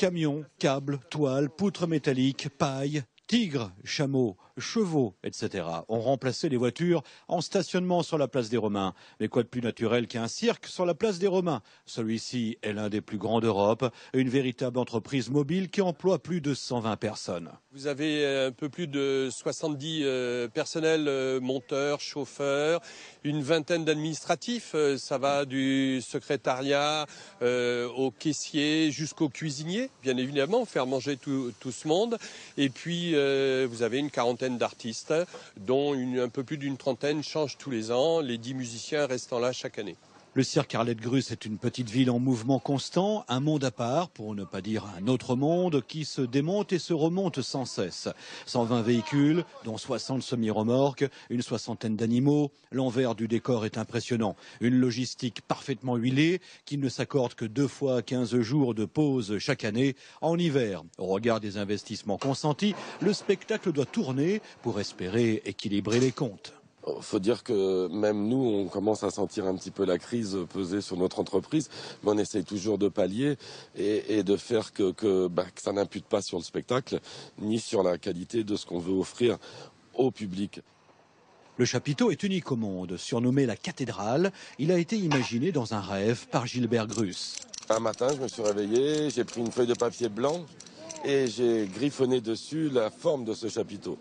Camions, câbles, toiles, poutres métalliques, paille, tigres, chameaux, chevaux, etc. ont remplacé les voitures en stationnement sur la place des Romains. Mais quoi de plus naturel qu'un cirque sur la place des Romains? Celui-ci est l'un des plus grands d'Europe, une véritable entreprise mobile qui emploie plus de 120 personnes. Vous avez un peu plus de 70 personnels monteurs, chauffeurs, une vingtaine d'administratifs. Ça va du secrétariat au caissier jusqu'au cuisinier, bien évidemment, faire manger tout ce monde. Et puis vous avez une quarantaine d'artistes, dont un peu plus d'une trentaine changent tous les ans, les 10 musiciens restant là chaque année. Le cirque Arlette Gruss est une petite ville en mouvement constant, un monde à part, pour ne pas dire un autre monde, qui se démonte et se remonte sans cesse. 120 véhicules, dont 60 semi-remorques, une soixantaine d'animaux. L'envers du décor est impressionnant. Une logistique parfaitement huilée, qui ne s'accorde que 2 fois 15 jours de pause chaque année. En hiver, au regard des investissements consentis, le spectacle doit tourner pour espérer équilibrer les comptes. Il faut dire que même nous, on commence à sentir un petit peu la crise peser sur notre entreprise, mais on essaye toujours de pallier et de faire que ça n'impute pas sur le spectacle, ni sur la qualité de ce qu'on veut offrir au public. Le chapiteau est unique au monde. Surnommé la cathédrale, il a été imaginé dans un rêve par Gilbert Gruss. Un matin, je me suis réveillé, j'ai pris une feuille de papier blanc et j'ai griffonné dessus la forme de ce chapiteau.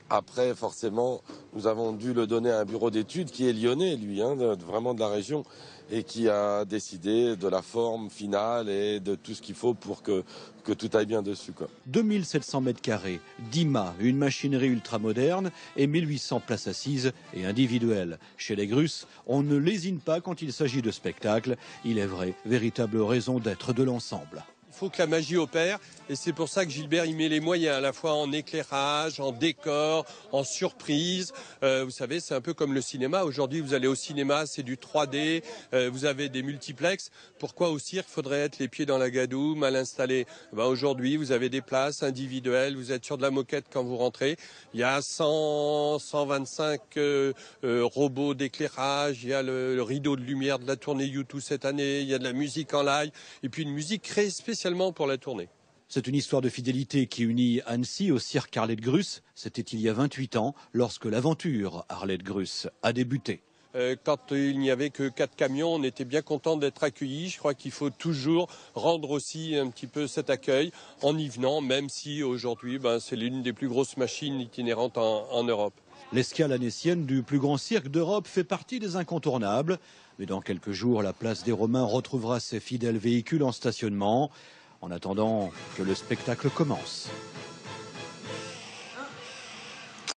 Après, forcément, nous avons dû le donner à un bureau d'études qui est lyonnais, lui, vraiment de la région, et qui a décidé de la forme finale et de tout ce qu'il faut pour que tout aille bien dessus, quoi. 2700 mètres carrés, 10 mâts, une machinerie ultramoderne et 1800 places assises et individuelles. Chez les Gruss, on ne lésine pas quand il s'agit de spectacle. Il est vrai, véritable raison d'être de l'ensemble. Il faut que la magie opère et c'est pour ça que Gilbert y met les moyens, à la fois en éclairage, en décor, en surprise. Vous savez, c'est un peu comme le cinéma. Aujourd'hui, vous allez au cinéma, c'est du 3D, vous avez des multiplexes. Pourquoi au cirque, il faudrait être les pieds dans la gadoue, mal installé? Aujourd'hui, vous avez des places individuelles, vous êtes sur de la moquette quand vous rentrez. Il y a 125 robots d'éclairage, il y a le rideau de lumière de la tournée U2 cette année, il y a de la musique en live et puis une musique créée spécialement pour la tournée. C'est une histoire de fidélité qui unit Annecy au cirque Arlette Gruss. C'était il y a 28 ans, lorsque l'aventure Arlette Gruss a débuté. Quand il n'y avait que 4 camions, on était bien content d'être accueillis. Je crois qu'il faut toujours rendre aussi un petit peu cet accueil en y venant, même si aujourd'hui c'est l'une des plus grosses machines itinérantes en Europe. L'escale annécienne du plus grand cirque d'Europe fait partie des incontournables. Mais dans quelques jours, la place des Romains retrouvera ses fidèles véhicules en stationnement. En attendant que le spectacle commence.